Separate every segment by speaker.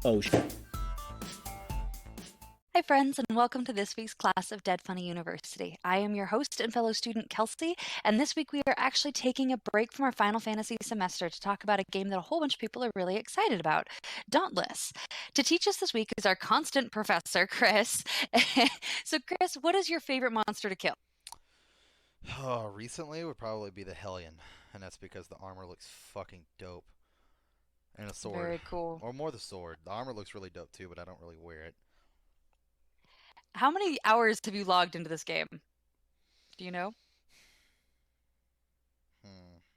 Speaker 1: Oh shit.
Speaker 2: Hi, friends, and welcome to this week's class of Dead Funny University. I am your host and fellow student, Kelsey, and this week we are actually taking a break from our Final Fantasy semester to talk about a game that a whole bunch of people are really excited about, Dauntless. To teach us this week is our constant professor, Chris. So, Chris, what is your favorite monster to kill?
Speaker 3: Oh, recently would probably be the Hellion, and that's because the armor looks fucking dope. And a sword.
Speaker 2: Very cool.
Speaker 3: Or more the sword. The armor looks really dope too, but I don't really wear it.
Speaker 2: How many hours have you logged into this game? Do you know?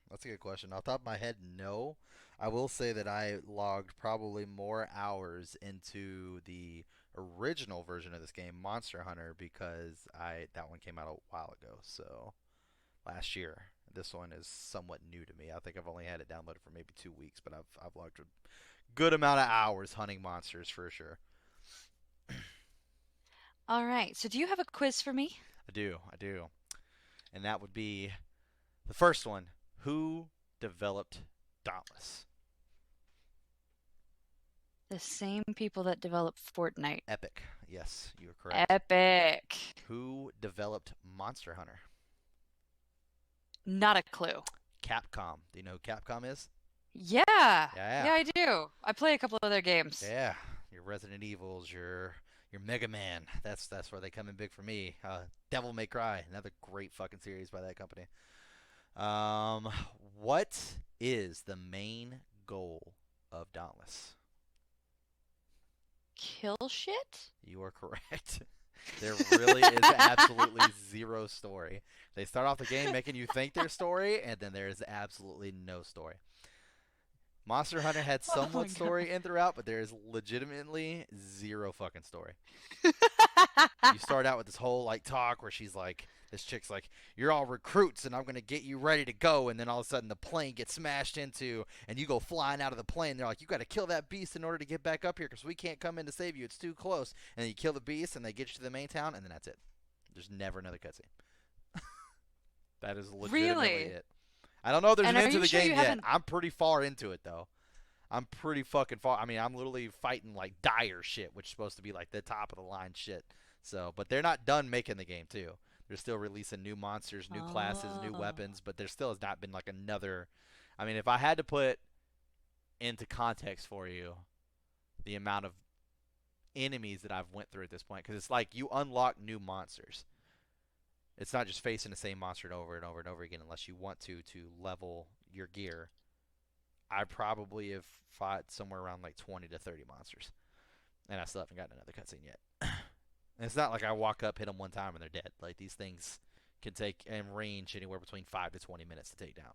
Speaker 3: That's a good question. Off the top of my head, no. I will say that I logged probably more hours into the original version of this game, Monster Hunter, because I that one came out a while ago, so last year. This one is somewhat new to me. I think I've only had it downloaded for maybe 2 weeks, but I've logged a good amount of hours hunting monsters for sure.
Speaker 2: All right, so do you have a quiz for me?
Speaker 3: I do. And that would be the first one. Who developed Dauntless?
Speaker 2: The same people that developed Fortnite.
Speaker 3: Epic. Yes, you are correct.
Speaker 2: Epic.
Speaker 3: Who developed Monster Hunter?
Speaker 2: Not a clue.
Speaker 3: Capcom. Do you know who Capcom is?
Speaker 2: Yeah.
Speaker 3: Yeah.
Speaker 2: Yeah, I do. I play a couple of their games.
Speaker 3: Yeah. Your Resident Evils, your Mega Man. That's where they come in big for me. Devil May Cry, another great fucking series by that company. What is the main goal of Dauntless?
Speaker 2: Kill shit?
Speaker 3: You are correct. There really is absolutely zero story. They start off the game making you think there's story, and then there is absolutely no story. Monster Hunter had
Speaker 2: Oh my
Speaker 3: somewhat
Speaker 2: god.
Speaker 3: story in throughout, but there is legitimately zero fucking story. You start out with this whole like talk where she's like, this chick's like, "You're all recruits, and I'm gonna get you ready to go." And then all of a sudden, the plane gets smashed into, and you go flying out of the plane. They're like, "You got to kill that beast in order to get back up here, because we can't come in to save you. It's too close." And then you kill the beast, and they get you to the main town, and then that's it. There's never another cutscene. That is legitimately
Speaker 2: Really?
Speaker 3: it. I don't know if there's
Speaker 2: And
Speaker 3: an
Speaker 2: are
Speaker 3: end to
Speaker 2: you
Speaker 3: the
Speaker 2: sure
Speaker 3: game
Speaker 2: you
Speaker 3: yet.
Speaker 2: haven't?
Speaker 3: I'm pretty far into it though. I'm pretty fucking far. I mean, I'm literally fighting like dire shit, which is supposed to be like the top of the line shit. So, but they're not done making the game too. They're still releasing new monsters, new classes, new
Speaker 2: Oh.
Speaker 3: weapons, but there still has not been like another. I mean, if I had to put into context for you the amount of enemies that I've went through at this point, because it's like you unlock new monsters. It's not just facing the same monster over and over and over again unless you want to level your gear. I probably have fought somewhere around like 20 to 30 monsters, and I still haven't gotten another cutscene yet. And it's not like I walk up, hit them one time, and they're dead. Like these things can take and range anywhere between 5 to 20 minutes to take down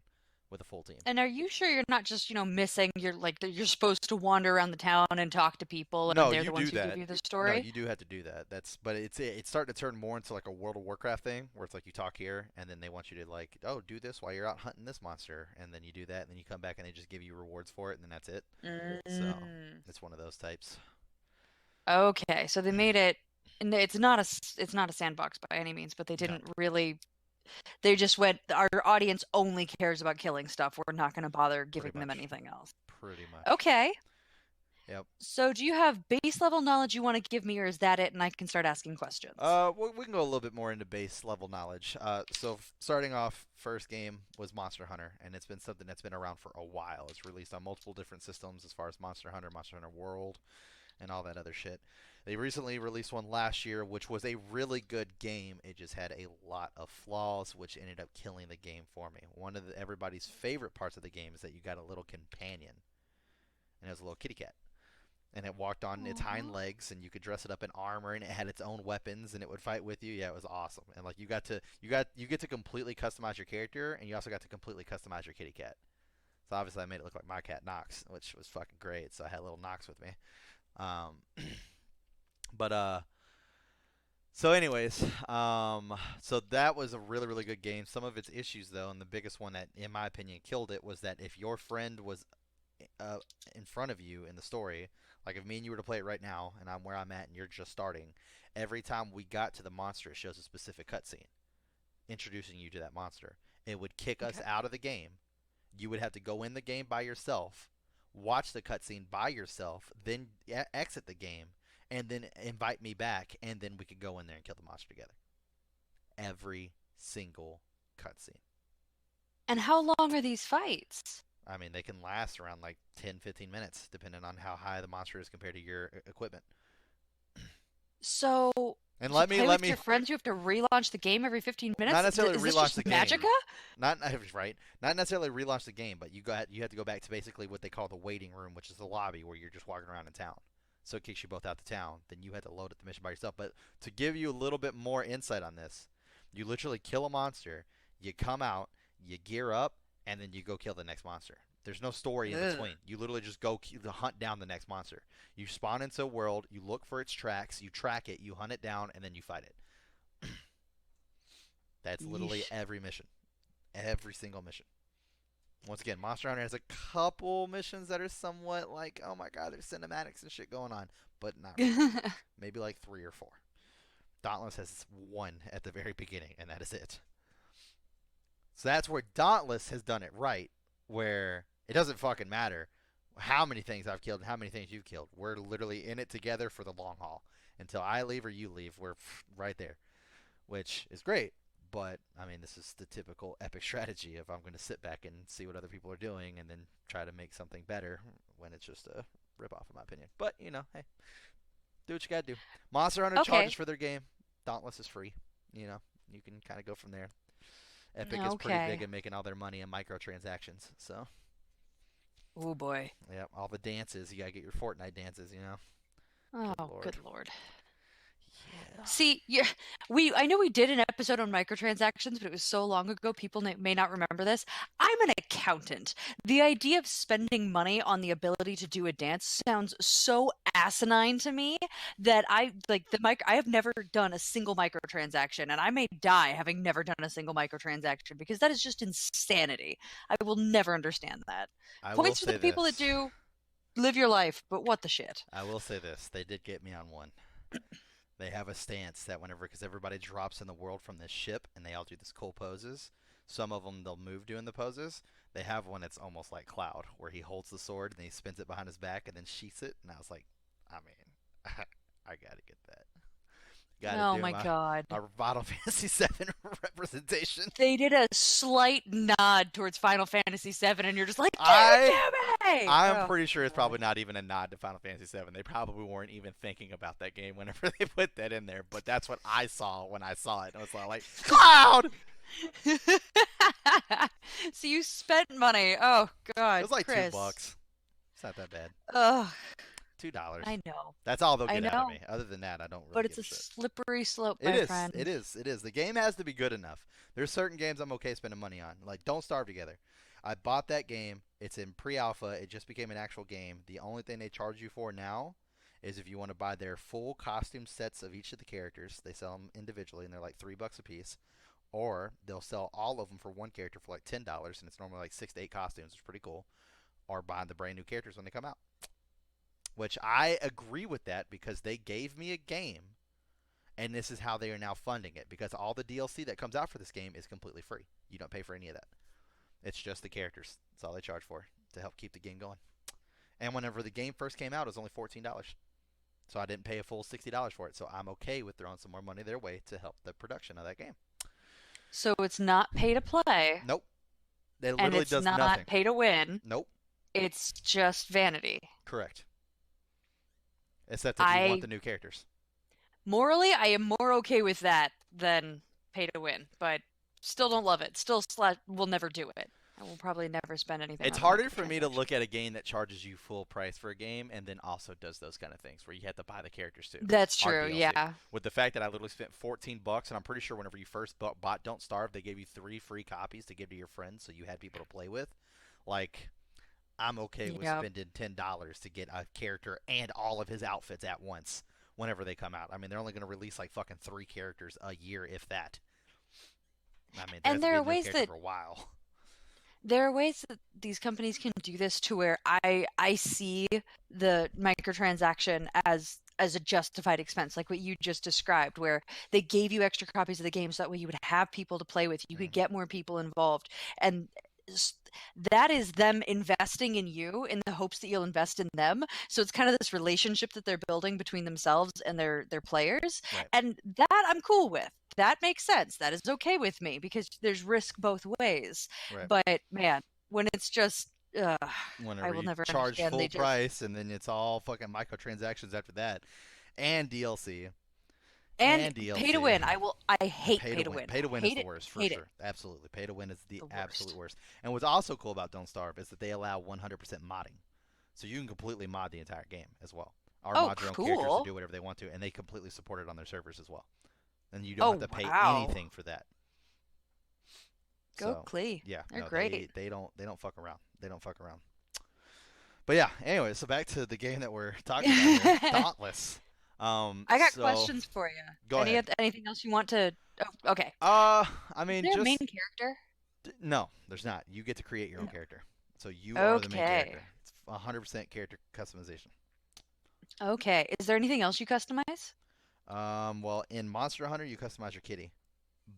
Speaker 3: with a full team.
Speaker 2: And are you sure you're not just, missing? You're like you're supposed to wander around the town and talk to people, and
Speaker 3: No,
Speaker 2: they're
Speaker 3: you
Speaker 2: the
Speaker 3: do
Speaker 2: ones who give
Speaker 3: that.
Speaker 2: you the
Speaker 3: No,
Speaker 2: story?
Speaker 3: you do have to do that. But it's starting to turn more into like a World of Warcraft thing where it's like you talk here and then they want you to like, oh, do this while you're out hunting this monster, and then you do that and then you come back and they just give you rewards for it and then that's it. So
Speaker 2: Mm.
Speaker 3: it's one of those types.
Speaker 2: Okay, so they made it. And it's not a sandbox by any means, but they
Speaker 3: No,
Speaker 2: didn't really. They just went. Our audience only cares about killing stuff. We're not going to bother
Speaker 3: pretty
Speaker 2: giving them
Speaker 3: much.
Speaker 2: anything else.
Speaker 3: Pretty much.
Speaker 2: Okay.
Speaker 3: Yep.
Speaker 2: So, do you have base level knowledge you want to give me, or is that it? And I can start asking questions.
Speaker 3: We can go a little bit more into base level knowledge. Starting off, first game was Monster Hunter, and it's been something that's been around for a while. It's released on multiple different systems as far as Monster Hunter, Monster Hunter World, and all that other shit. They recently released one last year, which was a really good game. It just had a lot of flaws, which ended up killing the game for me. One of everybody's favorite parts of the game is that you got a little companion, and it was a little kitty cat, and it walked on its hind
Speaker 2: Aw.
Speaker 3: legs, and you could dress it up in armor, and it had its own weapons, and it would fight with you. Yeah, it was awesome. And like you get to completely customize your character, and you also got to completely customize your kitty cat. So obviously I made it look like my cat Knox, which was fucking great. So I had little Knox with me. Um, but so anyways, so that was a really good game. Some of its issues though, and the biggest one that in my opinion killed it was that if your friend was uh, in front of you in the story, like if me and you were to play it right now, and I'm where I'm at, and you're just starting, every time we got to the monster, it shows a specific cutscene introducing you to that monster. It would kick us
Speaker 2: Okay.
Speaker 3: out of the game. You would have to go in the game by yourself, watch the cutscene by yourself, then exit the game, and then invite me back, and then we could go in there and kill the monster together. Every single cutscene.
Speaker 2: And how long are these fights?
Speaker 3: I mean, they can last around like 10, 15 minutes, depending on how high the monster is compared to your equipment.
Speaker 2: So
Speaker 3: And
Speaker 2: to
Speaker 3: let me
Speaker 2: play
Speaker 3: let
Speaker 2: with
Speaker 3: me
Speaker 2: your friends, you have to relaunch the game every 15
Speaker 3: not
Speaker 2: minutes?
Speaker 3: necessarily
Speaker 2: Is this
Speaker 3: relaunch
Speaker 2: just
Speaker 3: the game.
Speaker 2: Magica?
Speaker 3: Not right. Not necessarily relaunch the game, but you have to go back to basically what they call the waiting room, which is the lobby where you're just walking around in town. So it kicks you both out to town. Then you have to load up the mission by yourself. But to give you a little bit more insight on this, you literally kill a monster, you come out, you gear up, and then you go kill the next monster. There's no story in
Speaker 2: Ugh.
Speaker 3: between. You literally just go hunt down the next monster. You spawn into a world, you look for its tracks, you track it, you hunt it down, and then you fight it. That's literally
Speaker 2: Yeesh.
Speaker 3: every mission. Every single mission. Once again, Monster Hunter has a couple missions that are somewhat like, oh my god, there's cinematics and shit going on, but not really. Maybe like 3 or 4. Dauntless has one at the very beginning, and that is it. So that's where Dauntless has done it right, where it doesn't fucking matter how many things I've killed and how many things you've killed. We're literally in it together for the long haul. Until I leave or you leave, we're right there, which is great. But I mean, this is the typical epic strategy of I'm going to sit back and see what other people are doing and then try to make something better when it's just a rip off, in my opinion. But you know, hey, do what you got to do. Monster Hunter charges
Speaker 2: Okay.
Speaker 3: for their game. Dauntless is free. You know, you can kind of go from there. Epic is pretty big
Speaker 2: Okay.
Speaker 3: in making all their money in microtransactions. So,
Speaker 2: Oh boy.
Speaker 3: yeah, all the dances, you got to get your Fortnite dances, you know? Good
Speaker 2: Oh,
Speaker 3: lord.
Speaker 2: good lord.
Speaker 3: Yeah.
Speaker 2: See, yeah, I know we did an episode on microtransactions, but it was so long ago, people may not remember this. I'm an accountant. The idea of spending money on the ability to do a dance sounds so asinine to me that I like the mic. I have never done a single microtransaction, and I may die having never done a single microtransaction because that is just insanity. I will never understand that.
Speaker 3: I will
Speaker 2: Points for the
Speaker 3: say
Speaker 2: people that
Speaker 3: this.
Speaker 2: do. Live your life, but what the shit?
Speaker 3: I will say this. They did get me on one. They have a stance that whenever, because everybody drops in the world from this ship and they all do these cool poses, some of them they'll move doing the poses. They have one that's almost like Cloud, where he holds the sword and he spins it behind his back and then sheaths it. And I was like, I mean, I gotta get that. Gotta
Speaker 2: Oh
Speaker 3: do
Speaker 2: my god.
Speaker 3: my Final Fantasy VII representation.
Speaker 2: They did a slight nod towards Final Fantasy VII, and you're just like, give
Speaker 3: I
Speaker 2: it to me!
Speaker 3: I'm
Speaker 2: Oh,
Speaker 3: pretty sure it's
Speaker 2: God.
Speaker 3: probably not even a nod to Final Fantasy VII. They probably weren't even thinking about that game whenever they put that in there. But that's what I saw when I saw it. I was like, Cloud! It
Speaker 2: So you spent money. Oh, God,
Speaker 3: was like
Speaker 2: Chris.
Speaker 3: $2. It's not that bad.
Speaker 2: Ugh,
Speaker 3: $2.
Speaker 2: I know.
Speaker 3: That's all they'll
Speaker 2: I
Speaker 3: get out of
Speaker 2: know.
Speaker 3: me. Other than that, I don't really
Speaker 2: But
Speaker 3: give
Speaker 2: it's
Speaker 3: a
Speaker 2: a
Speaker 3: shit.
Speaker 2: slippery slope,
Speaker 3: It
Speaker 2: my
Speaker 3: is. It
Speaker 2: friend.
Speaker 3: is. It is. The game has to be good enough. There's certain games I'm okay spending money on. Like Don't Starve Together. I bought that game. It's in pre-alpha. It just became an actual game. The only thing they charge you for now is if you want to buy their full costume sets of each of the characters. They sell them individually, and they're like $3 a piece. Or they'll sell all of them for one character for like $10, and it's normally like 6 to 8 costumes. It's pretty cool. Or buying the brand new characters when they come out. Which I agree with that because they gave me a game, and this is how they are now funding it. Because all the DLC that comes out for this game is completely free. You don't pay for any of that. It's just the characters. That's all they charge for to help keep the game going. And whenever the game first came out, it was only $14. So I didn't pay a full $60 for it. So I'm okay with throwing some more money their way to help the production of that game.
Speaker 2: So it's not pay to play,
Speaker 3: Nope. It
Speaker 2: and
Speaker 3: literally
Speaker 2: it's
Speaker 3: does
Speaker 2: not
Speaker 3: nothing.
Speaker 2: pay to win.
Speaker 3: Nope.
Speaker 2: It's just vanity.
Speaker 3: Correct. Except if you want
Speaker 2: I
Speaker 3: the new characters.
Speaker 2: Morally, I am more okay with that than pay to win, but still don't love it. Still will never do it. I will probably never spend anything
Speaker 3: It's
Speaker 2: on a
Speaker 3: harder for me to look
Speaker 2: microtransaction.
Speaker 3: at a game that charges you full price for a game and then also does those kind of things where you have to buy the characters too.
Speaker 2: That's
Speaker 3: Or
Speaker 2: true,
Speaker 3: DLC.
Speaker 2: yeah.
Speaker 3: With the fact that I literally spent $14, and I'm pretty sure whenever you first bought Don't Starve, they gave you 3 free copies to give to your friends so you had people to play with. Like, I'm okay with
Speaker 2: Yep.
Speaker 3: spending $10 to get a character and all of his outfits at once whenever they come out. I mean, they're only going to release like fucking 3 characters a year, if that. I mean, there has
Speaker 2: And
Speaker 3: to
Speaker 2: there
Speaker 3: be a
Speaker 2: are
Speaker 3: new
Speaker 2: ways
Speaker 3: character
Speaker 2: that
Speaker 3: for a while.
Speaker 2: these companies can do this to where I see the microtransaction as a justified expense, like what you just described, where they gave you extra copies of the game so that way you would have people to play with, you could
Speaker 3: Hmm.
Speaker 2: get more people involved. And that is them investing in you in the hopes that you'll invest in them. So it's kind of this relationship that they're building between themselves and their players.
Speaker 3: Right.
Speaker 2: And that I'm cool with. That makes sense. That is okay with me because there's risk both ways.
Speaker 3: Right.
Speaker 2: But man, when it's just I
Speaker 3: Whenever
Speaker 2: will
Speaker 3: you
Speaker 2: never
Speaker 3: charge
Speaker 2: understand.
Speaker 3: full
Speaker 2: They just
Speaker 3: price and then it's all fucking microtransactions after that, and DLC,
Speaker 2: and
Speaker 3: and
Speaker 2: pay to
Speaker 3: DLC.
Speaker 2: win. I hate
Speaker 3: Pay to
Speaker 2: pay to
Speaker 3: win.
Speaker 2: win.
Speaker 3: Pay to win is
Speaker 2: Hate
Speaker 3: the
Speaker 2: it.
Speaker 3: worst for
Speaker 2: Hate it.
Speaker 3: sure. Absolutely, pay to win is the
Speaker 2: The
Speaker 3: absolute
Speaker 2: worst.
Speaker 3: worst. And what's also cool about Don't Starve is that they allow 100% modding, so you can completely mod the entire game as well. Or
Speaker 2: Oh,
Speaker 3: mod your own characters to
Speaker 2: cool.
Speaker 3: do whatever they want to, and they completely support it on their servers as well. And you don't have
Speaker 2: Oh,
Speaker 3: to pay
Speaker 2: wow.
Speaker 3: anything for that.
Speaker 2: Go
Speaker 3: So
Speaker 2: Clee.
Speaker 3: yeah,
Speaker 2: They're
Speaker 3: no,
Speaker 2: great.
Speaker 3: they don't fuck around. They don't fuck around. But yeah, anyway, so back to the game that we're talking about here, Dauntless.
Speaker 2: I got
Speaker 3: So
Speaker 2: questions for you.
Speaker 3: go ahead.
Speaker 2: Anything else you want to? Oh, okay.
Speaker 3: I
Speaker 2: Is
Speaker 3: mean,
Speaker 2: there a main
Speaker 3: just
Speaker 2: character?
Speaker 3: no, there's not. You get to create your own
Speaker 2: No.
Speaker 3: character, so you are the main
Speaker 2: Okay.
Speaker 3: character. It's 100% character customization.
Speaker 2: Okay. Is there anything else you customize?
Speaker 3: Well, in Monster Hunter, you customize your kitty,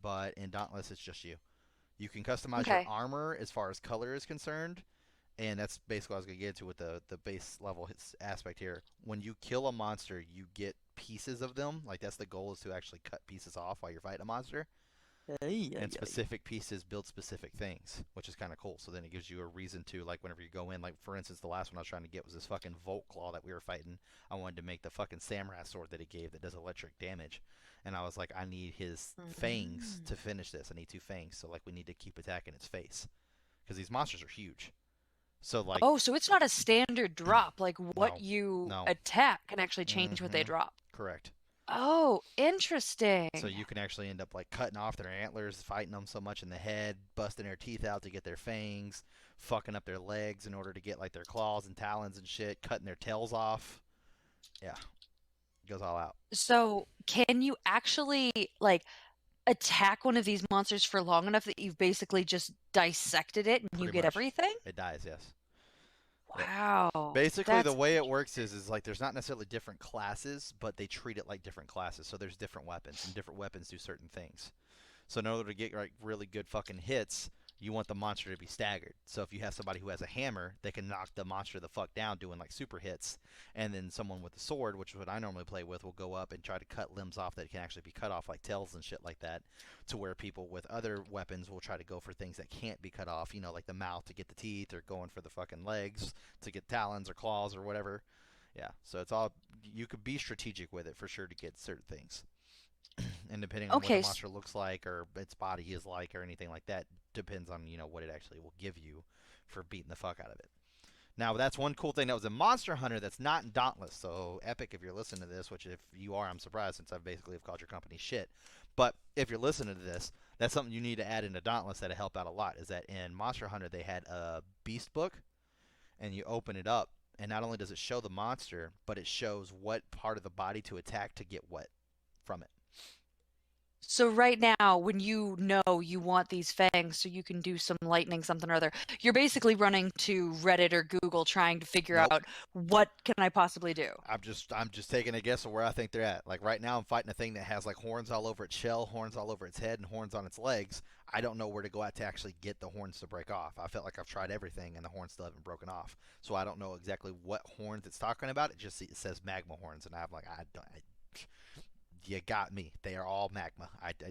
Speaker 3: but in Dauntless, it's just you. You can customize your
Speaker 2: Okay.
Speaker 3: armor as far as color is concerned, and that's basically what I was gonna get to with the base level aspect here. When you kill a monster, you get pieces of them. Like that's the goal is to actually cut pieces off while you're fighting a monster.
Speaker 2: Ay, ay,
Speaker 3: And
Speaker 2: ay.
Speaker 3: specific pieces build specific things, which is kind of cool. So then it gives you a reason to, like, whenever you go in, like, for instance, the last one I was trying to get was this fucking Volt Claw that we were fighting. I wanted to make the fucking samurai sword that he gave that does electric damage. And I was like, I need his fangs
Speaker 2: Mm.
Speaker 3: to finish this. I need two fangs. So, like, we need to keep attacking its face. Because these monsters are huge. So, like,
Speaker 2: Oh, so it's not a standard drop. Like what
Speaker 3: no.
Speaker 2: you
Speaker 3: No.
Speaker 2: attack can actually change what they
Speaker 3: Mm-hmm.
Speaker 2: drop.
Speaker 3: Correct.
Speaker 2: Oh,
Speaker 3: So
Speaker 2: interesting.
Speaker 3: you can actually end up like cutting off their antlers, fighting them so much in the head, busting their teeth out to get their fangs, fucking up their legs in order to get like their claws and talons and shit, cutting their tails off. Yeah, it goes all out.
Speaker 2: So can you actually like attack one of these monsters for long enough that you've basically just dissected it and you
Speaker 3: Pretty
Speaker 2: get
Speaker 3: much.
Speaker 2: everything?
Speaker 3: It dies, yes. Yep.
Speaker 2: Wow,
Speaker 3: Basically, the
Speaker 2: that's
Speaker 3: way it works
Speaker 2: interesting.
Speaker 3: is like there's not necessarily different classes, but they treat it like different classes. So there's different weapons, and different weapons do certain things. So in order to get like really good fucking hits, you want the monster to be staggered. So if you have somebody who has a hammer, they can knock the monster the fuck down doing like super hits. And then someone with a sword, which is what I normally play with, will go up and try to cut limbs off that can actually be cut off, like tails and shit like that. To where people with other weapons will try to go for things that can't be cut off, like the mouth to get the teeth, or going for the fucking legs to get talons or claws or whatever. Yeah, so it's all, you could be strategic with it for sure to get certain things. And depending on what the
Speaker 2: Okay,
Speaker 3: monster looks like or its body is like or anything like that depends on what it actually will give you for beating the fuck out of it. Now that's one cool thing that was in Monster Hunter that's not in Dauntless. So Epic, if you're listening to this, which if you are, I'm surprised since I basically have called your company shit. But if you're listening to this, that's something you need to add into Dauntless that'll help out a lot. Is that in Monster Hunter they had a beast book, and you open it up, and not only does it show the monster, but it shows what part of the body to attack to get what from it.
Speaker 2: so right now, when you know you want these fangs so you can do some lightning something or other, you're basically running to Reddit or Google trying to figure
Speaker 3: Nope.
Speaker 2: out what can I possibly do?
Speaker 3: I'm just taking a guess of where I think they're at. Like right now, I'm fighting a thing that has like horns all over its shell, horns all over its head, and horns on its legs. I don't know where to go at to actually get the horns to break off. I felt like I've tried everything, and the horns still haven't broken off. So I don't know exactly what horns it's talking about. It says magma horns, and I'm like, I don't. You got me. They are all magma.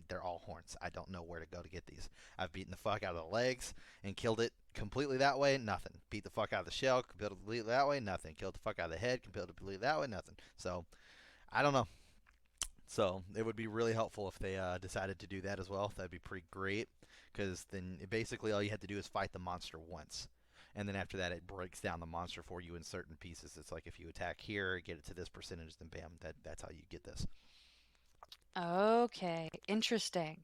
Speaker 3: They're all horns. I don't know where to go to get these. I've beaten the fuck out of the legs and killed it completely that way. Nothing. Beat the fuck out of the shell. Killed it completely that way. Nothing. Killed the fuck out of the head. Killed it completely that way. Nothing. So I don't know. So it would be really helpful if they decided to do that as well. That'd be pretty great, because then basically all you have to do is fight the monster once. And then after that, it breaks down the monster for you in certain pieces. It's like if you attack here, get it to this percentage, then bam, that's how you get this.
Speaker 2: Okay, interesting.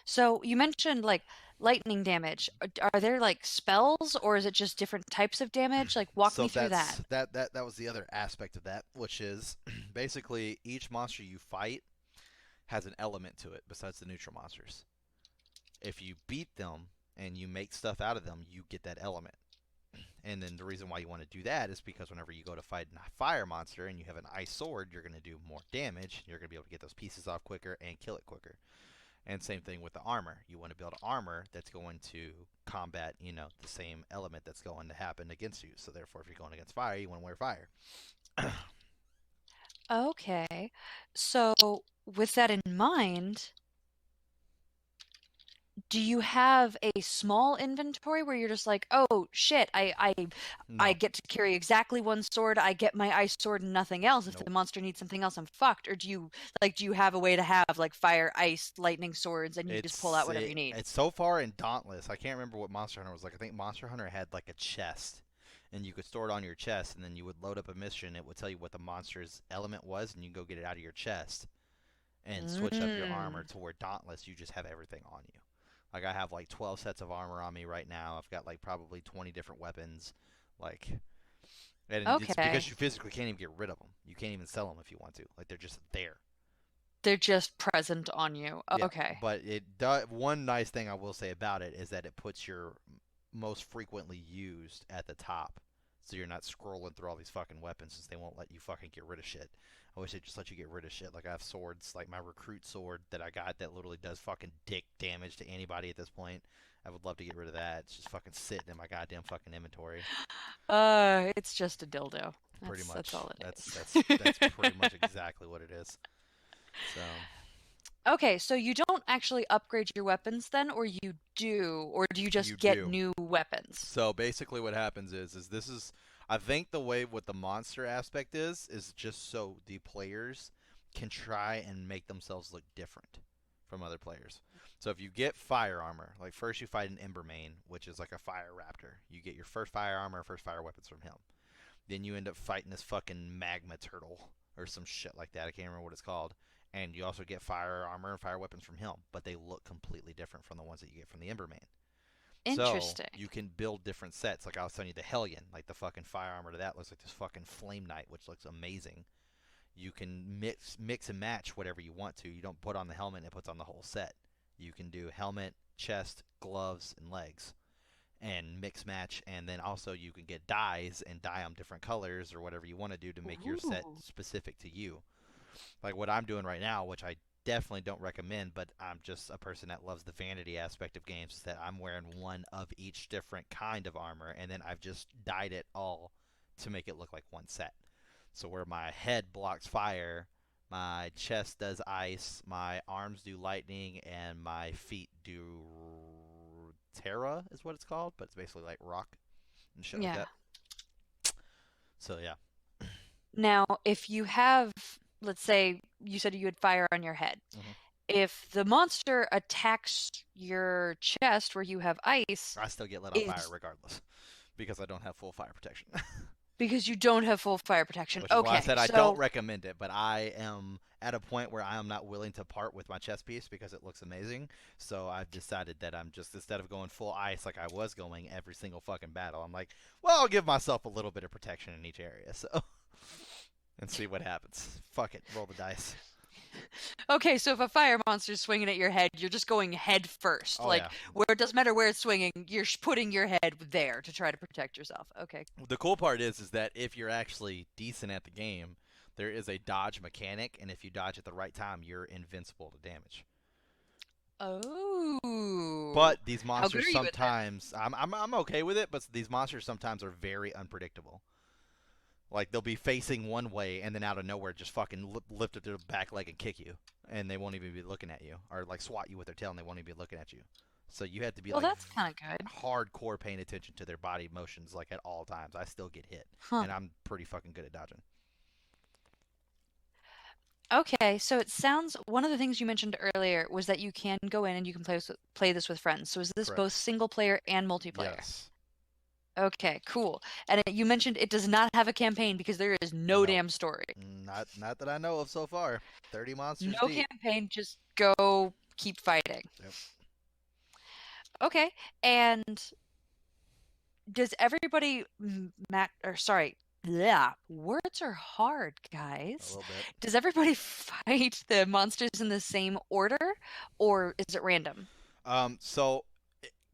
Speaker 2: So you mentioned like lightning damage. Are there like spells or is it just different types of damage? Like walk
Speaker 3: So
Speaker 2: me through that.
Speaker 3: that was the other aspect of that, which is basically each monster you fight has an element to it besides the neutral monsters. If you beat them and you make stuff out of them, you get that element. And then the reason why you want to do that is because whenever you go to fight a fire monster and you have an ice sword, you're going to do more damage. You're going to be able to get those pieces off quicker and kill it quicker. And same thing with the armor. You want to build armor that's going to combat, the same element that's going to happen against you. So therefore, if you're going against fire, you want to wear fire.
Speaker 2: Okay. So, with that in mind, do you have a small inventory where you're just like, oh shit, I
Speaker 3: No,
Speaker 2: get to carry exactly one sword, I get my ice sword and nothing else. If the
Speaker 3: nope.
Speaker 2: monster needs something else, I'm fucked. Or do you have a way to have like fire, ice, lightning swords and you just pull out whatever you need?
Speaker 3: It's so far in Dauntless. I can't remember what Monster Hunter was like. I think Monster Hunter had like a chest, and you could store it on your chest, and then you would load up a mission. It would tell you what the monster's element was, and you can go get it out of your chest and switch up your armor
Speaker 2: Mm.
Speaker 3: to where Dauntless, you just have everything on you. Like I have like 12 sets of armor on me right now. I've got like probably 20 different weapons. Like, and it's because
Speaker 2: Okay.
Speaker 3: you physically can't even get rid of them. You can't even sell them if you want to. Like they're just there.
Speaker 2: They're just present on you.
Speaker 3: Yeah,
Speaker 2: Okay.
Speaker 3: but it does. One nice thing I will say about it is that it puts your most frequently used at the top, so you're not scrolling through all these fucking weapons since they won't let you fucking get rid of shit. I wish they just let you get rid of shit. Like I have swords, like my recruit sword that I got that literally does fucking dick damage to anybody at this point. I would love to get rid of that. It's just fucking sitting in my goddamn fucking inventory.
Speaker 2: It's just a dildo.
Speaker 3: Pretty
Speaker 2: That's
Speaker 3: much.
Speaker 2: all it
Speaker 3: That's that's
Speaker 2: is.
Speaker 3: that's pretty much exactly what it is. So
Speaker 2: Okay, so you don't actually upgrade your weapons then, or you do, or do you
Speaker 3: you
Speaker 2: just get
Speaker 3: do.
Speaker 2: new weapons?
Speaker 3: So basically, what happens is this is I think the way what the monster aspect is just so the players can try and make themselves look different from other players. So if you get fire armor, like first you fight an Embermane, which is like a fire raptor. You get your first fire armor, first fire weapons from him. Then you end up fighting this fucking magma turtle or some shit like that. I can't remember what it's called. And you also get fire armor and fire weapons from him, but they look completely different from the ones that you get from the Embermane. So
Speaker 2: Interesting.
Speaker 3: you can build different sets. Like I was telling you, the Hellion, like the fucking fire armor to that looks like this fucking Flame Knight, which looks amazing. You can mix and match whatever you want to. You don't put on the helmet and it puts on the whole set. You can do helmet, chest, gloves, and legs, and mix match. And then also you can get dyes and dye them different colors or whatever you want to do to make your set
Speaker 2: Ooh.
Speaker 3: specific to you. Like what I'm doing right now, which I definitely don't recommend, but I'm just a person that loves the vanity aspect of games, is that I'm wearing one of each different kind of armor, and then I've just dyed it all to make it look like one set. So where my head blocks fire, my chest does ice, my arms do lightning, and my feet do terra is what it's called, but it's basically like rock and shit like
Speaker 2: Yeah.
Speaker 3: that. So yeah.
Speaker 2: Now, if you have, let's say you said you had fire on your head.
Speaker 3: hmm
Speaker 2: If the monster attacks your chest where you have ice,
Speaker 3: I still get lit on fire
Speaker 2: is
Speaker 3: regardless because I don't have full fire protection.
Speaker 2: because you don't have full fire protection.
Speaker 3: Which is why I
Speaker 2: Okay,
Speaker 3: said I don't
Speaker 2: so
Speaker 3: recommend it. But I am at a point where I am not willing to part with my chest piece because it looks amazing. So I've decided that I'm just, instead of going full ice like I was going every single fucking battle, I'm like, well, I'll give myself a little bit of protection in each area. So and see what happens. Fuck it, roll the dice.
Speaker 2: okay, so if a fire monster's swinging at your head, you're just going head first.
Speaker 3: Oh
Speaker 2: Like
Speaker 3: yeah.
Speaker 2: where it doesn't matter where it's swinging, you're putting your head there to try to protect yourself. Okay.
Speaker 3: The cool part is that if you're actually decent at the game, there is a dodge mechanic, and if you dodge at the right time, you're invincible to damage.
Speaker 2: Oh.
Speaker 3: But these
Speaker 2: How good
Speaker 3: monsters
Speaker 2: are you at that?
Speaker 3: sometimes, I'm okay with it, but these monsters sometimes are very unpredictable. Like they'll be facing one way and then out of nowhere just fucking lift up their back leg and kick you, and they won't even be looking at you, or like swat you with their tail and they won't even be looking at you. So you have to be
Speaker 2: Well,
Speaker 3: like
Speaker 2: that's kind of good.
Speaker 3: hardcore paying attention to their body motions like at all times. I still get hit,
Speaker 2: Huh.
Speaker 3: and I'm pretty fucking good at dodging.
Speaker 2: Okay, so it sounds one of the things you mentioned earlier was that you can go in and you can play this with friends. So is this both
Speaker 3: Correct.
Speaker 2: single player and multiplayer?
Speaker 3: Yes.
Speaker 2: Okay, cool. And you mentioned it does not have a campaign because there is no
Speaker 3: Nope.
Speaker 2: damn story.
Speaker 3: Not that I know of so far. 30 monsters
Speaker 2: No
Speaker 3: deep.
Speaker 2: campaign, just go keep fighting.
Speaker 3: Yep.
Speaker 2: Okay, and does everybody or sorry, yeah, words are hard,
Speaker 3: A
Speaker 2: guys.
Speaker 3: little bit.
Speaker 2: Does everybody fight the monsters in the same order or is it random?
Speaker 3: So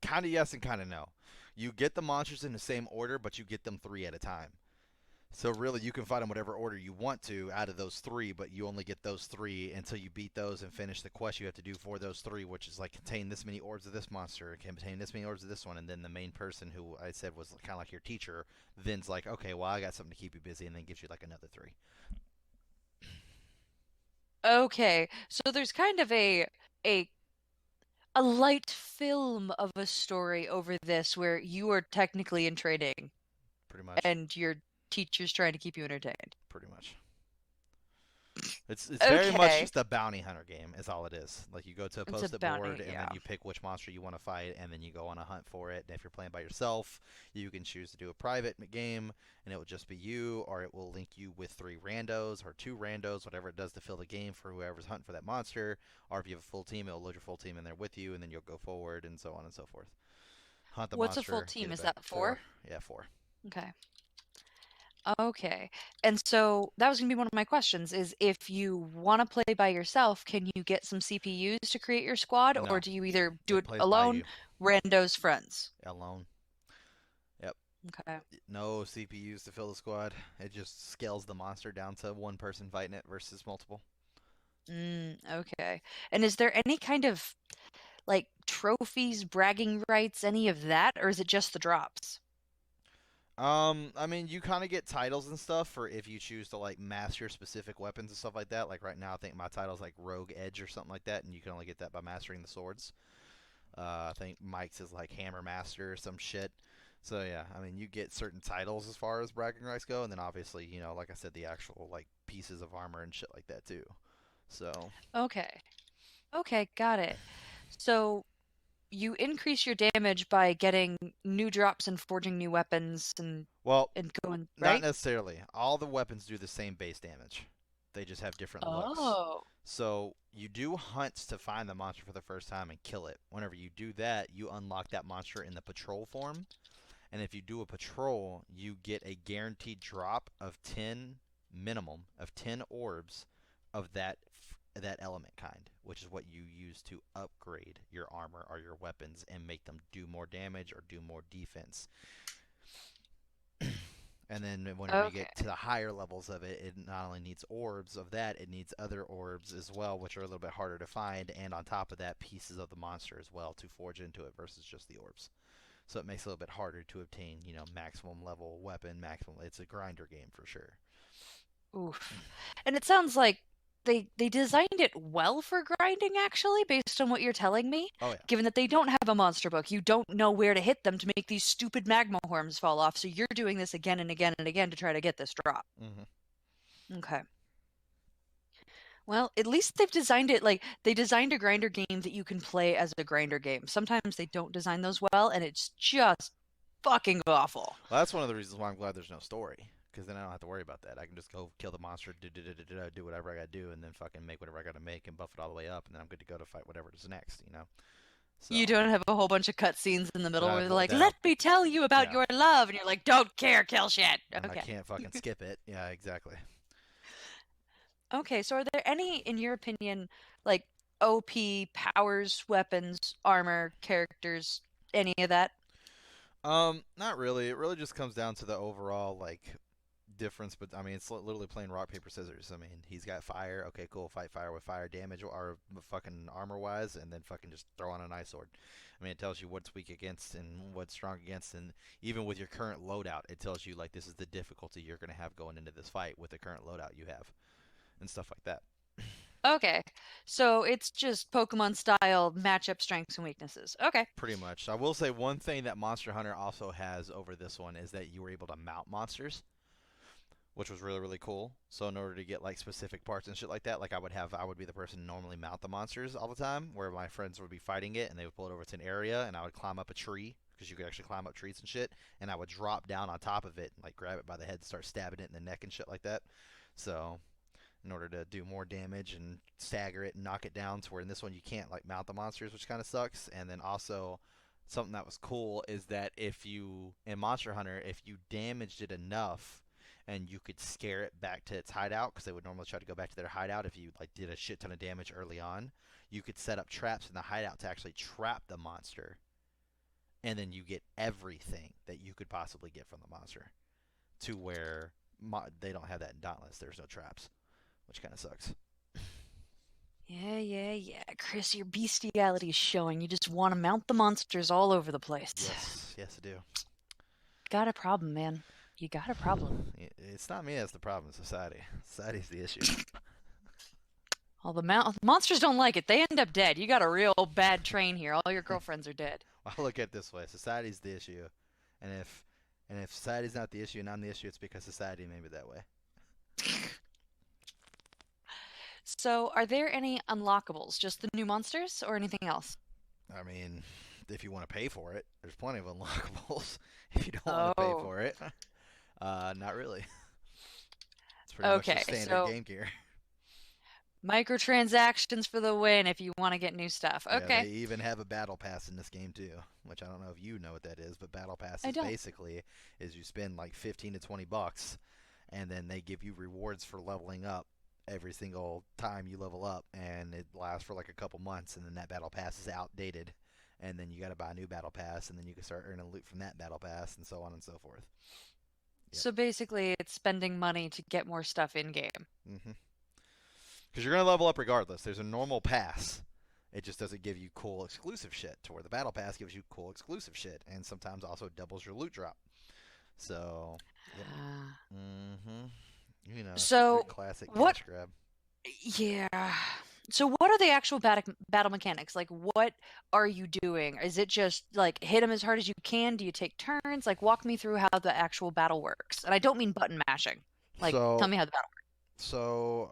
Speaker 3: kind of yes and kind of no. You get the monsters in the same order, but you get them three at a time. So really, you can fight in whatever order you want to out of those three, but you only get those three until you beat those and finish the quest you have to do for those three, which is like contain this many orbs of this monster, contain this many orbs of this one, and then the main person who I said was kind of like your teacher, then's like, okay, well I got something to keep you busy, and then gives you like another three.
Speaker 2: Okay, so there's kind of a a light film of a story over this where you are technically in training
Speaker 3: Pretty much,
Speaker 2: and your teacher's trying to keep you entertained.
Speaker 3: pretty much. It's very much
Speaker 2: Okay.
Speaker 3: just a bounty hunter game, is all it is. Like you go to a
Speaker 2: It's a
Speaker 3: post-it board,
Speaker 2: bounty,
Speaker 3: and then
Speaker 2: yeah.
Speaker 3: you pick which monster you want to fight, and then you go on a hunt for it. And if you're playing by yourself, you can choose to do a private game, and it will just be you, or it will link you with three randos or two randos, whatever it does to fill the game for whoever's hunting for that monster. Or if you have a full team, it'll load your full team in there with you, and then you'll go forward, and so on and so forth. Hunt the
Speaker 2: What's a full
Speaker 3: monster, get
Speaker 2: team?
Speaker 3: it
Speaker 2: Is
Speaker 3: back.
Speaker 2: that
Speaker 3: Four,
Speaker 2: four?
Speaker 3: yeah, four.
Speaker 2: Okay. Okay. And so that was going to be one of my questions is if you want to play by yourself, can you get some CPUs to create your squad, or
Speaker 3: No,
Speaker 2: do you either do
Speaker 3: it
Speaker 2: it
Speaker 3: plays by
Speaker 2: alone,
Speaker 3: you
Speaker 2: randos, friends?
Speaker 3: alone. Yep.
Speaker 2: Okay.
Speaker 3: No CPUs to fill the squad. It just scales the monster down to one person fighting it versus multiple.
Speaker 2: Okay. And is there any kind of like trophies, bragging rights, any of that, or is it just the drops?
Speaker 3: I mean, you kind of get titles and stuff for if you choose to like master specific weapons and stuff like that. Like right now, I think my title's like Rogue Edge or something like that, and you can only get that by mastering the swords. I think Mike's is like Hammer Master or some shit. So yeah, I mean, you get certain titles as far as bragging rights go, and then obviously, like I said, the actual like pieces of armor and shit like that too. So,
Speaker 2: Okay. Okay, got it. So you increase your damage by getting new drops and forging new weapons
Speaker 3: well,
Speaker 2: and going,
Speaker 3: not
Speaker 2: right?
Speaker 3: necessarily. All the weapons do the same base damage. They just have different looks.
Speaker 2: Oh.
Speaker 3: So you do hunts to find the monster for the first time and kill it. Whenever you do that, you unlock that monster in the patrol form. And if you do a patrol, you get a guaranteed drop of 10 minimum of 10 orbs of that element kind, which is what you use to upgrade your armor or your weapons and make them do more damage or do more defense. And then whenever you
Speaker 2: Okay.
Speaker 3: get to the higher levels of it, it not only needs orbs of that, it needs other orbs as well, which are a little bit harder to find. And on top of that, pieces of the monster as well to forge into it versus just the orbs. So it makes it a little bit harder to obtain, maximum level weapon, maximum. It's a grinder game for sure.
Speaker 2: Oof. And it sounds like they designed it well for grinding, actually, based on what you're telling me.
Speaker 3: Oh yeah.
Speaker 2: Given that they don't have a monster book, you don't know where to hit them to make these stupid magma horns fall off. So you're doing this again and again and again to try to get this drop.
Speaker 3: Hmm.
Speaker 2: Okay. Well, at least they've designed it like they designed a grinder game that you can play as a grinder game. Sometimes they don't design those well, and it's just fucking awful.
Speaker 3: Well, that's one of the reasons why I'm glad there's no story. Because then I don't have to worry about that. I can just go kill the monster, do whatever I gotta do, and then fucking make whatever I gotta make and buff it all the way up, and then I'm good to go to fight whatever is next.
Speaker 2: You
Speaker 3: So
Speaker 2: don't have a whole bunch of cutscenes in the
Speaker 3: then
Speaker 2: middle
Speaker 3: I
Speaker 2: where
Speaker 3: have
Speaker 2: they're like,
Speaker 3: then I
Speaker 2: "Let me tell you about
Speaker 3: yeah,
Speaker 2: your love," and you're like, "Don't care, kill shit."
Speaker 3: and I
Speaker 2: Okay.
Speaker 3: can't fucking skip it. Yeah, exactly.
Speaker 2: Okay, so are there any, in your opinion, like OP powers, weapons, armor, characters, any of that?
Speaker 3: Not really. It really just comes down to the overall like difference, but I mean, it's literally playing rock paper scissors. I mean, he's got fire. Okay, cool. Fight fire with fire damage or fucking armor wise, and then fucking just throw on an ice sword. I mean, it tells you what's weak against and what's strong against, and even with your current loadout, it tells you like this is the difficulty you're gonna have going into this fight with the current loadout you have and stuff like that.
Speaker 2: Okay, so it's just Pokemon style matchup strengths and weaknesses. Okay.
Speaker 3: Pretty much. I will say one thing that Monster Hunter also has over this one is that you were able to mount monsters, which was really really cool. So in order to get like specific parts and shit like that, like I would be the person to normally mount the monsters all the time, where my friends would be fighting it and they would pull it over to an area, and I would climb up a tree because you could actually climb up trees and shit, and I would drop down on top of it and like grab it by the head and start stabbing it in the neck and shit like that. So in order to do more damage and stagger it and knock it down to where in this one you can't like mount the monsters, which kind of sucks. And then also something that was cool is that if you in Monster Hunter, if you damaged it enough and you could scare it back to its hideout, because they would normally try to go back to their hideout if you like did a shit ton of damage early on, you could set up traps in the hideout to actually trap the monster, and then you get everything that you could possibly get from the monster to where they don't have that in Dauntless. There's no traps, which kind of sucks.
Speaker 2: Yeah, yeah, yeah. Chris, your bestiality is showing. You just want to mount the monsters all over the place.
Speaker 3: Yes, yes, I do.
Speaker 2: Got a problem, man. You got a problem.
Speaker 3: It's not me that's the problem. It's society. Society's the issue.
Speaker 2: All the monsters don't like it. They end up dead. You got a real bad train here. All your girlfriends are dead.
Speaker 3: I look at it this way: society's the issue, and if society's not the issue and I'm the issue, it's because society made me that way.
Speaker 2: So, are there any unlockables? Just the new monsters or anything else?
Speaker 3: I mean, if you want to pay for it, there's plenty of unlockables. If you don't want to pay
Speaker 2: Oh,
Speaker 3: for it, not really. It's pretty much
Speaker 2: okay.
Speaker 3: just standard
Speaker 2: So,
Speaker 3: game gear.
Speaker 2: microtransactions for the win if you want to get new stuff.
Speaker 3: Yeah, they
Speaker 2: Okay.
Speaker 3: even have a battle pass in this game too, which I don't know if you know what that is, but battle pass
Speaker 2: I
Speaker 3: is
Speaker 2: don't.
Speaker 3: basically is you spend like 15 to 20 bucks, and then they give you rewards for leveling up every single time you level up, and it lasts for like a couple months, and then that battle pass is outdated, and then you got to buy a new battle pass, and then you can start earning loot from that battle pass, and so on and so forth. Yep.
Speaker 2: So basically, it's spending money to get more stuff in game.
Speaker 3: Mhm. Because you're gonna level up regardless. There's a normal pass. It just doesn't give you cool exclusive shit. To where the battle pass gives you cool exclusive shit, and sometimes also doubles your loot drop. So, yep.
Speaker 2: Ah.
Speaker 3: Mhm. You know,
Speaker 2: So,
Speaker 3: your classic
Speaker 2: what?
Speaker 3: cash grab.
Speaker 2: Yeah. So, what are the actual battle mechanics? Like, what are you doing? Is it just like hit them as hard as you can? Do you take turns? Like, walk me through how the actual battle works. And I don't mean button mashing. Like, tell
Speaker 3: So,
Speaker 2: me how the battle
Speaker 3: so,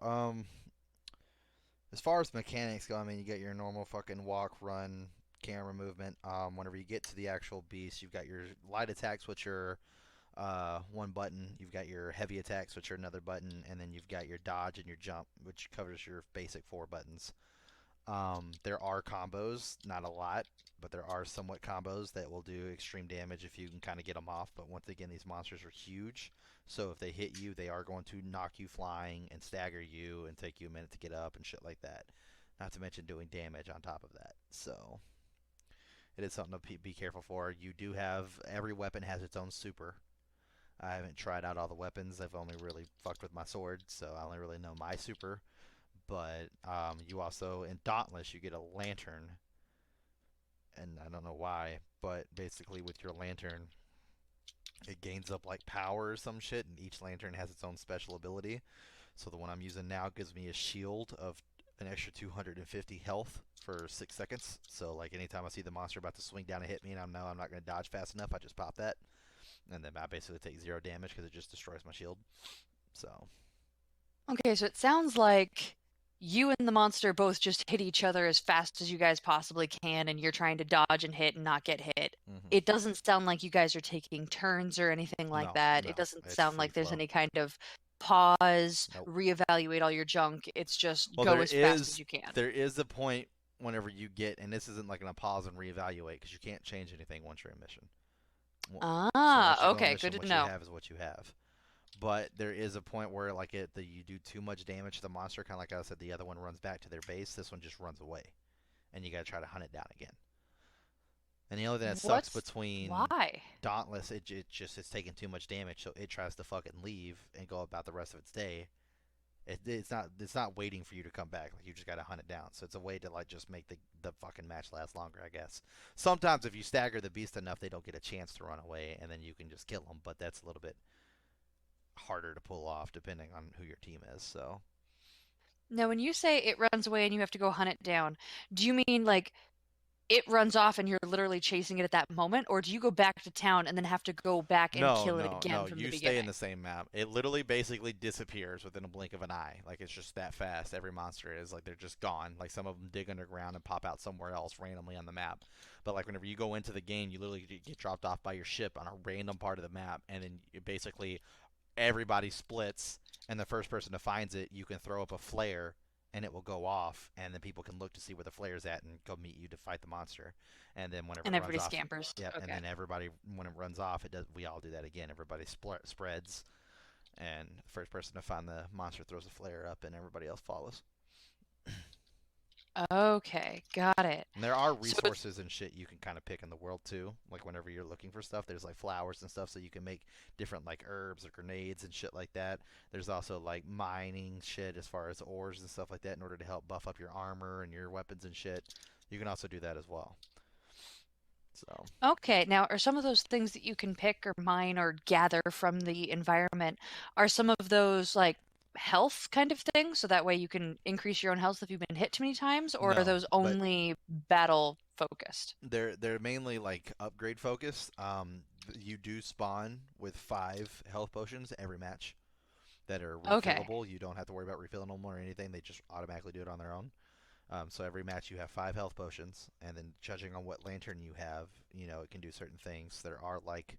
Speaker 3: as far as mechanics go, I mean, you get your normal fucking walk, run, camera movement. Whenever you get to the actual beast, you've got your light attacks, which are one button. You've got your heavy attacks, which are another button, and then you've got your dodge and your jump, which covers your basic four buttons. There are combos, not a lot, but there are somewhat combos that will do extreme damage if you can kind of get them off. But once again, these monsters are huge, so if they hit you, they are going to knock you flying and stagger you and take you a minute to get up and shit like that. Not to mention doing damage on top of that. So it is something to be careful for. You do have every weapon has its own super. I haven't tried out all the weapons. I've only really fucked with my sword, so I only really know my super. But you also in Dauntless you get a lantern, and I don't know why, but basically with your lantern it gains up like power or some shit, and each lantern has its own special ability. So the one I'm using now gives me a shield of an extra 250 health for 6 seconds. So like anytime I see the monster about to swing down and hit me, and I know I'm not going to dodge fast enough, I just pop that, and then I basically take zero damage because it just destroys my shield. So
Speaker 2: Okay, so it sounds like you and the monster both just hit each other as fast as you guys possibly can, and you're trying to dodge and hit and not get hit.
Speaker 3: mm-hmm.
Speaker 2: It doesn't sound like you guys are taking turns or anything like
Speaker 3: No,
Speaker 2: that. It
Speaker 3: no,
Speaker 2: doesn't
Speaker 3: it's
Speaker 2: sound
Speaker 3: free
Speaker 2: like there's
Speaker 3: flow.
Speaker 2: any kind of pause,
Speaker 3: Nope.
Speaker 2: reevaluate all your junk. It's just
Speaker 3: Well,
Speaker 2: go as fast as you can.
Speaker 3: there is a point whenever you get, and this isn't like a pause and reevaluate because you can't change anything once you're in mission. So once
Speaker 2: Ah,
Speaker 3: you go on
Speaker 2: okay, good
Speaker 3: mission,
Speaker 2: to
Speaker 3: what you
Speaker 2: know.
Speaker 3: have is what you have. But there is a point where like that you do too much damage to the monster, kind of like I said, the other one runs back to their base. This one just runs away, and you got to try to hunt it down again. And the only thing that sucks
Speaker 2: What's
Speaker 3: between
Speaker 2: why?
Speaker 3: Dauntless, it just it's taking too much damage, so it tries to fucking leave and go about the rest of its day. It's not waiting for you to come back. Like you just gotta hunt it down. So it's a way to like just make the fucking match last longer, I guess. Sometimes if you stagger the beast enough, they don't get a chance to run away, and then you can just kill them. But that's a little bit harder to pull off depending on who your team is. So
Speaker 2: Now, when you say it runs away and you have to go hunt it down, do you mean like it runs off and you're literally chasing it at that moment, or do you go back to town and then have to go back and
Speaker 3: no,
Speaker 2: kill it
Speaker 3: no,
Speaker 2: again
Speaker 3: no.
Speaker 2: from the
Speaker 3: You stay in
Speaker 2: beginning?
Speaker 3: the same map. It literally basically disappears within a blink of an eye. Like it's just that fast. Every monster is like they're just gone. Like some of them dig underground and pop out somewhere else randomly on the map. But like whenever you go into the game, you literally get dropped off by your ship on a random part of the map, and then you basically everybody splits, and the first person that finds it, you can throw up a flare, and it will go off, and then people can look to see where the flare's at and go meet you to fight the monster. And then whenever
Speaker 2: And
Speaker 3: it runs
Speaker 2: everybody
Speaker 3: off,
Speaker 2: scampers.
Speaker 3: yeah, and
Speaker 2: Okay.
Speaker 3: then everybody when it runs off, it does. We all do that again. Everybody spreads, and the first person to find the monster throws a flare up, and everybody else follows.
Speaker 2: Okay, got it.
Speaker 3: And there are
Speaker 2: So it's
Speaker 3: resources and shit you can kind of pick in the world too. Like whenever you're looking for stuff, there's like flowers and stuff, so you can make different like herbs or grenades and shit like that. There's also like mining shit as far as ores and stuff like that in order to help buff up your armor and your weapons and shit. You can also do that as well. So
Speaker 2: okay. Now, are some of those things that you can pick or mine or gather from the environment, are some of those like health kind of things? So that way you can increase your own health if you've been hit too many times, or are
Speaker 3: no,
Speaker 2: those
Speaker 3: but
Speaker 2: only battle focused?
Speaker 3: they're mainly like upgrade focused. You do spawn with 5 health potions every match that are
Speaker 2: Okay.
Speaker 3: refillable. You don't have to worry about refilling them or anything. They just automatically do it on their own. So every match you have 5 health potions, and then judging on what lantern you have, it can do certain things. There are like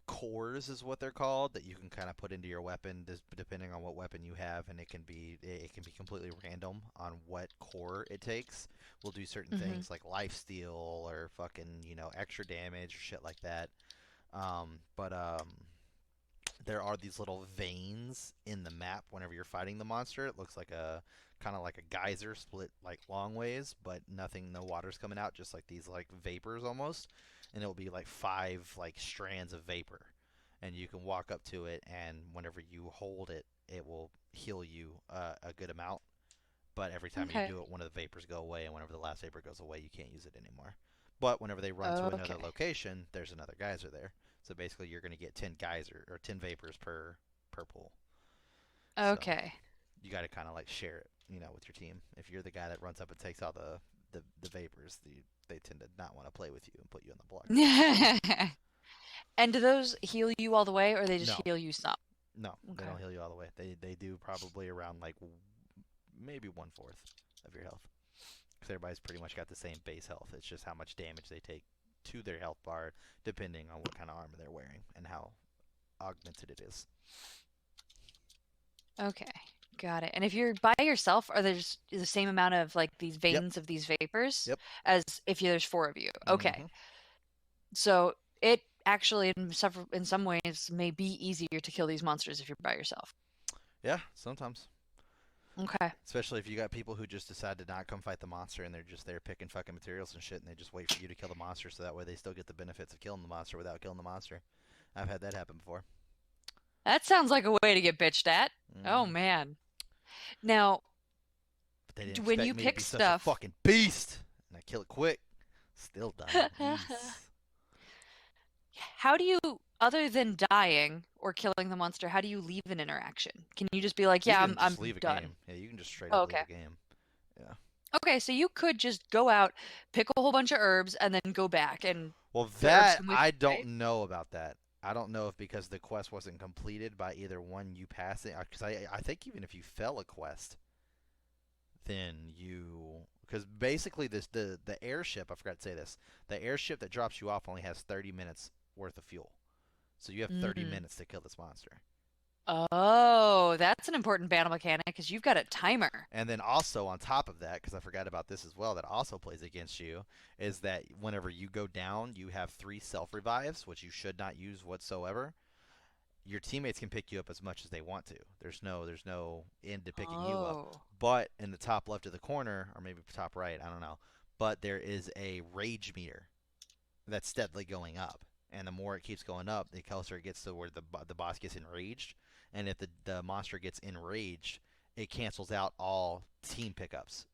Speaker 3: cores, is what they're called, that you can kind of put into your weapon, depending on what weapon you have, and it can be completely random on what core it takes. We'll do certain
Speaker 2: Hmm.
Speaker 3: things like life steal or fucking extra damage or shit like that. But there are these little veins in the map whenever you're fighting the monster. It looks like a kind of like a geyser split like long ways, but nothing, no water's coming out, just like these like vapors almost. And it'll be like 5 like strands of vapor, and you can walk up to it, and whenever you hold it, it will heal you a good amount. But every time you
Speaker 2: Okay.
Speaker 3: do it, one of the vapors go away, and whenever the last vapor goes away, you can't use it anymore. But whenever they run to another
Speaker 2: Okay.
Speaker 3: location, there's another geyser there. So basically, you're going to get 10 geyser or 10 vapors per pool. So
Speaker 2: Okay.
Speaker 3: you got to kind of like share it, with your team. If you're the guy that runs up and takes all the vapors, they tend to not want to play with you and put you on the block list.
Speaker 2: And do those heal you all the way, or they just
Speaker 3: No,
Speaker 2: heal you some?
Speaker 3: no, they
Speaker 2: Okay.
Speaker 3: don't heal you all the way. They do probably around like maybe 1/4 of your health, because everybody's pretty much got the same base health. It's just how much damage they take to their health bar, depending on what kind of armor they're wearing and how augmented it is.
Speaker 2: Okay. Got it. And if you're by yourself, are there just the same amount of like these
Speaker 3: Yep,
Speaker 2: veins of these vapors
Speaker 3: yep.
Speaker 2: as if there's four of you? Okay.
Speaker 3: Hmm.
Speaker 2: So it actually in some ways may be easier to kill these monsters if you're by yourself.
Speaker 3: Yeah, sometimes.
Speaker 2: Okay.
Speaker 3: Especially if you got people who just decide to not come fight the monster and they're just there picking fucking materials and shit, and they just wait for you to kill the monster so that way they still get the benefits of killing the monster without killing the monster. I've had that happen before.
Speaker 2: That sounds like a way to get bitched at. Oh
Speaker 3: Hmm.
Speaker 2: man. Now,
Speaker 3: But they didn't
Speaker 2: when
Speaker 3: expect
Speaker 2: you
Speaker 3: me to
Speaker 2: pick
Speaker 3: be such a
Speaker 2: stuff,
Speaker 3: fucking beast, and I kill it quick. Still die. Yes.
Speaker 2: how do you, other than dying or killing the monster, how do you leave an interaction? Can you just be like,
Speaker 3: You
Speaker 2: yeah,
Speaker 3: can
Speaker 2: I'm
Speaker 3: just leave a
Speaker 2: done?
Speaker 3: game. Yeah, you can just straight
Speaker 2: Oh,
Speaker 3: up leave
Speaker 2: okay.
Speaker 3: a game. Yeah.
Speaker 2: Okay, so you could just go out, pick a whole bunch of herbs, and then go back, and
Speaker 3: Well,
Speaker 2: the herbs
Speaker 3: that
Speaker 2: come with
Speaker 3: I
Speaker 2: you, right?
Speaker 3: don't know about that. I don't know if because the quest wasn't completed by either one you passing. Because I think even if you fell a quest, then you because basically the airship, I forgot to say this, the airship that drops you off only has 30 minutes worth of fuel, so you have 30
Speaker 2: Mm.
Speaker 3: minutes to kill this monster.
Speaker 2: Oh, that's an important battle mechanic because you've got a timer.
Speaker 3: And then also on top of that, because I forgot about this as well, that also plays against you, is that whenever you go down, you have 3 self revives, which you should not use whatsoever. Your teammates can pick you up as much as they want to. There's no end to picking you up.
Speaker 2: Oh.
Speaker 3: But in the top left of the corner, or maybe top right, I don't know. But there is a rage meter that's steadily going up, and the more it keeps going up, the closer it gets to where the boss gets enraged. And if the monster gets enraged, it cancels out all team pickups.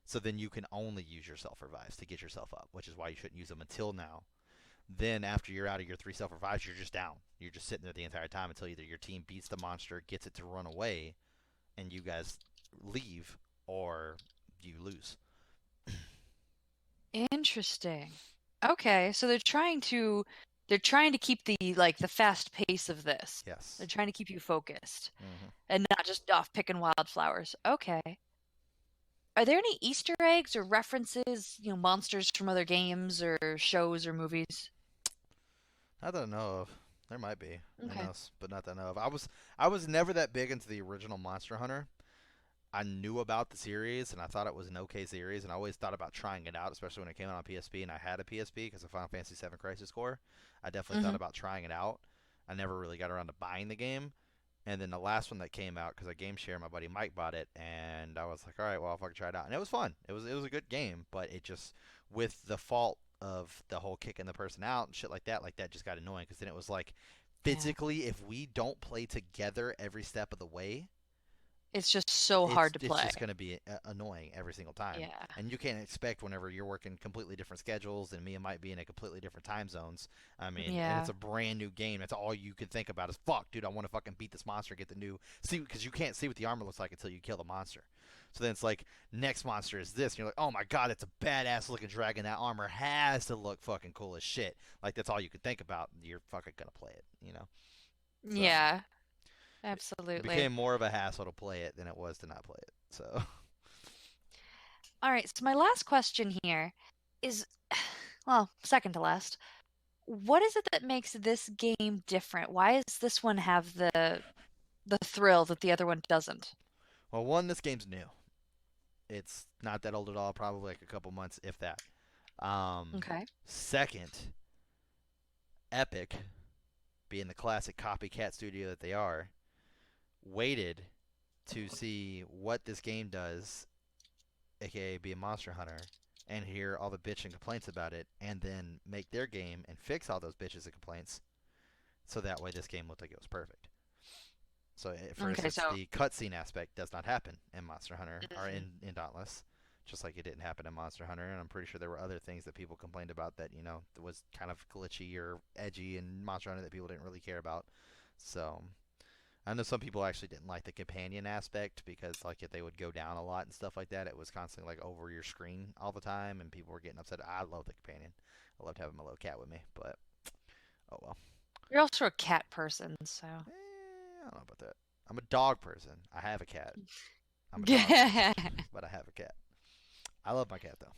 Speaker 3: So then you can only use your self revives to get yourself up, which is why you shouldn't use them until now. Then after you're out of your 3 self revives, you're just down. You're just sitting there the entire time until either your team beats the monster, gets it to run away, and you guys leave, or you lose.
Speaker 2: Interesting. Okay, so they're trying to keep the fast pace of this. They're
Speaker 3: Yes.
Speaker 2: trying to keep you focused
Speaker 3: Hmm.
Speaker 2: and not just off picking wildflowers. Okay. Are there any Easter eggs or references, monsters from other games or shows or movies?
Speaker 3: Not that I know of. There might be. Who
Speaker 2: Okay.
Speaker 3: knows? But not that I know of. I was never that big into the original Monster Hunter. I knew about the series and I thought it was an okay series, and I always thought about trying it out, especially when it came out on PSP and I had a PSP because of Final Fantasy VII Crisis Core. I definitely thought
Speaker 2: Hmm.
Speaker 3: about trying it out. I never really got around to buying the game, And then the last one that came out, because I game share, my buddy Mike bought it, and I was like, all right, well, I'll fucking try it out. And it was fun. It was a good game, but it just, with the fault of the whole kicking the person out and shit like that just got annoying, because then it was like,
Speaker 2: Yeah.
Speaker 3: physically, if we don't play together every step of the way,
Speaker 2: It's just so
Speaker 3: it's
Speaker 2: hard to
Speaker 3: it's
Speaker 2: play.
Speaker 3: just going to be annoying every single time.
Speaker 2: Yeah.
Speaker 3: And you can't expect whenever you're working completely different schedules and Mia might be in a completely different time zones. I mean, and it's
Speaker 2: Yeah.
Speaker 3: a brand new game. That's all you can think about is fuck, dude. I want to fucking beat this monster, get the new see because you can't see what the armor looks like until you kill the monster. So then it's like next monster is this, and you're like, oh my god, it's a badass looking dragon. That armor has to look fucking cool as shit. Like that's all you can think about. You're fucking gonna play it, you know. So
Speaker 2: Yeah.
Speaker 3: it
Speaker 2: Absolutely.
Speaker 3: became more of a hassle to play it than it was to not play it. So.
Speaker 2: All right. So my last question here is, well, second to last. What is it that makes this game different? Why does this one have the thrill that the other one doesn't?
Speaker 3: Well, one, this game's new. It's not that old at all, probably like a couple months, if that.
Speaker 2: Okay.
Speaker 3: Second, Epic, being the classic copycat studio that they are, waited to see what this game does, aka be a Monster Hunter, and hear all the bitch and complaints about it, and then make their game and fix all those bitches and complaints, so that way this game looked like it was perfect. So, for
Speaker 2: Okay.
Speaker 3: instance,
Speaker 2: So
Speaker 3: the cutscene aspect does not happen in Monster Hunter or
Speaker 2: mhm.
Speaker 3: in Dauntless, just like it didn't happen in Monster Hunter. And I'm pretty sure there were other things that people complained about that was kind of glitchy or edgy in Monster Hunter that people didn't really care about. So I know some people actually didn't like the companion aspect because like if they would go down a lot and stuff like that, it was constantly like over your screen all the time, and people were getting upset. I love the companion. I loved having my little cat with me, but oh well.
Speaker 2: you're also a cat person, so.
Speaker 3: I don't know about that. I'm a dog person. I have a cat. I'm a dog person, but I have a cat. I love my cat though.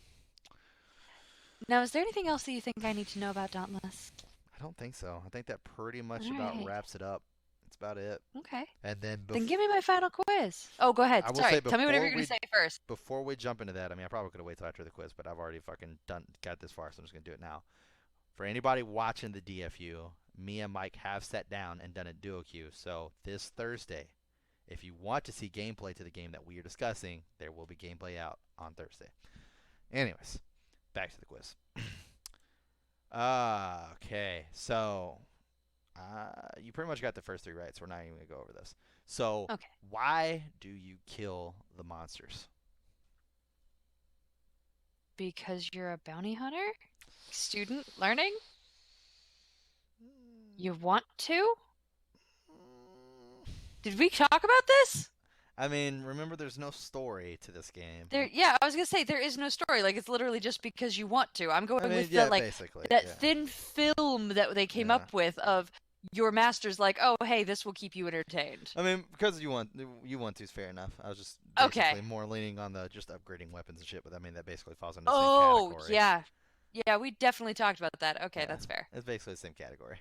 Speaker 2: Now, is there anything else that you think I need to know about Dauntless?
Speaker 3: I don't think so. I think that pretty much
Speaker 2: All
Speaker 3: about
Speaker 2: right.
Speaker 3: wraps it up. That's about it.
Speaker 2: Okay.
Speaker 3: And then
Speaker 2: Then give me my final quiz. Oh, go ahead.
Speaker 3: I will
Speaker 2: Sorry.
Speaker 3: say
Speaker 2: Tell me whatever you're going to say first.
Speaker 3: before we jump into that, I mean I probably could have waited till after the quiz, but I've already fucking got this far, so I'm just gonna do it now. For anybody watching the DFU, me and Mike have sat down and done a duo queue. So this Thursday, if you want to see gameplay to the game that we are discussing, there will be gameplay out on Thursday. Anyways, back to the quiz. Okay, so you pretty much got the first three right, so we're not even gonna go over this. So
Speaker 2: Okay.
Speaker 3: why do you kill the monsters?
Speaker 2: Because you're a bounty hunter? Student learning? You want to? Did we talk about this?
Speaker 3: I mean, remember, there's no story to this game.
Speaker 2: Yeah, I was gonna say there is no story. Like it's literally just because you want to. I'm
Speaker 3: I
Speaker 2: going
Speaker 3: mean,
Speaker 2: with the
Speaker 3: yeah,
Speaker 2: like
Speaker 3: basically,
Speaker 2: that
Speaker 3: yeah,
Speaker 2: thin film that they came
Speaker 3: yeah.
Speaker 2: up with of your master's like, oh hey, this will keep you entertained.
Speaker 3: I mean, because you want to is fair enough. I was just
Speaker 2: Okay.
Speaker 3: basically more leaning on the just upgrading weapons and shit, but I mean that basically falls into the same
Speaker 2: Oh
Speaker 3: category.
Speaker 2: yeah. Yeah, we definitely talked about that. Okay,
Speaker 3: Yeah,
Speaker 2: that's fair.
Speaker 3: it's basically the same category.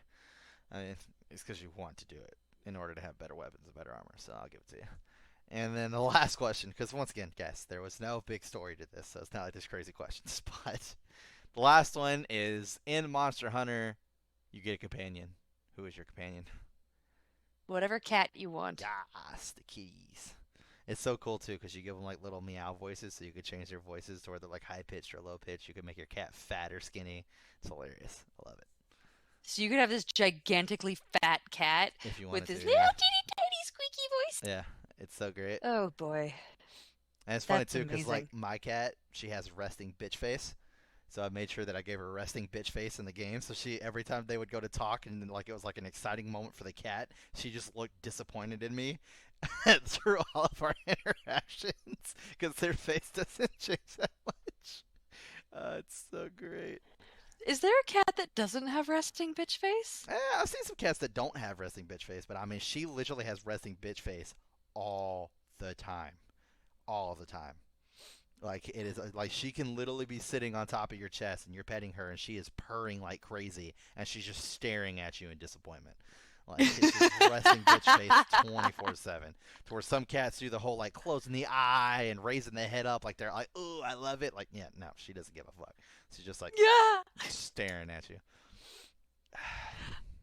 Speaker 3: I mean, it's because you want to do it in order to have better weapons and better armor. So I'll give it to you. And then the last question, because once again, guys, there was no big story to this, so it's not like there's crazy questions. But the last one is in Monster Hunter, you get a companion. Who is your companion?
Speaker 2: Whatever cat you want.
Speaker 3: Yes, the keys. It's so cool too because you give them like little meow voices, so you could change their voices to where they're like high pitched or low pitched. You could make your cat fat or skinny. It's hilarious. I love it.
Speaker 2: So you could have this gigantically fat cat
Speaker 3: If you
Speaker 2: with
Speaker 3: wanted
Speaker 2: this
Speaker 3: to,
Speaker 2: little
Speaker 3: yeah,
Speaker 2: teeny tiny squeaky voice.
Speaker 3: yeah, it's so great.
Speaker 2: Oh boy,
Speaker 3: And it's funny
Speaker 2: that's
Speaker 3: too because like
Speaker 2: amazing.
Speaker 3: my cat, she has resting bitch face. So I made sure that I gave her resting bitch face in the game. So she every time they would go to talk and like it was like an exciting moment for the cat, she just looked disappointed in me through all of our interactions because their face doesn't change that much. It's so great.
Speaker 2: Is there a cat that doesn't have resting bitch face?
Speaker 3: I've seen some cats that don't have resting bitch face, but I mean, she literally has resting bitch face all the time, all the time. Like it is like she can literally be sitting on top of your chest and you're petting her and she is purring like crazy and she's just staring at you in disappointment. Like it's just resting bitch face 24/7. To where some cats do the whole like closing the eye and raising the head up like they're like, "Ooh, I love it." Like, yeah, no, she doesn't give a fuck. She's just like
Speaker 2: Yeah.
Speaker 3: staring at you.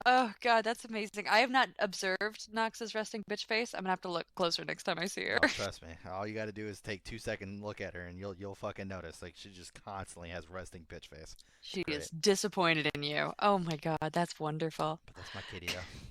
Speaker 2: Oh God, that's amazing. I have not observed Nox's resting bitch face. I'm gonna have to look closer next time I see her.
Speaker 3: Oh, trust me. All you got to do is take 2 second look at her, and you'll fucking notice. Like she just constantly has resting bitch face. It's
Speaker 2: She
Speaker 3: great.
Speaker 2: is disappointed in you. Oh my God, that's wonderful.
Speaker 3: But that's my kitty though.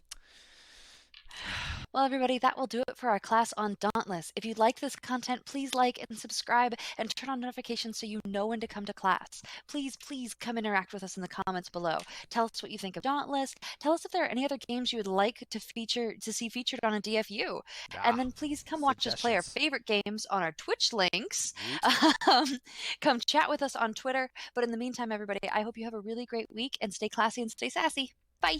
Speaker 2: Well, everybody, that will do it for our class on Dauntless. If you like this content, please like and subscribe and turn on notifications so you know when to come to class. Please, please come interact with us in the comments below. Tell us what you think of Dauntless. Tell us if there are any other games you would like to see featured on a DFU. And
Speaker 3: Ah,
Speaker 2: then please come watch us play our
Speaker 3: suggestions.
Speaker 2: favorite games on our Twitch links.
Speaker 3: Yeet.
Speaker 2: Um, come chat with us on Twitter. But in the meantime, everybody, I hope you have a really great week and stay classy and stay sassy. Bye.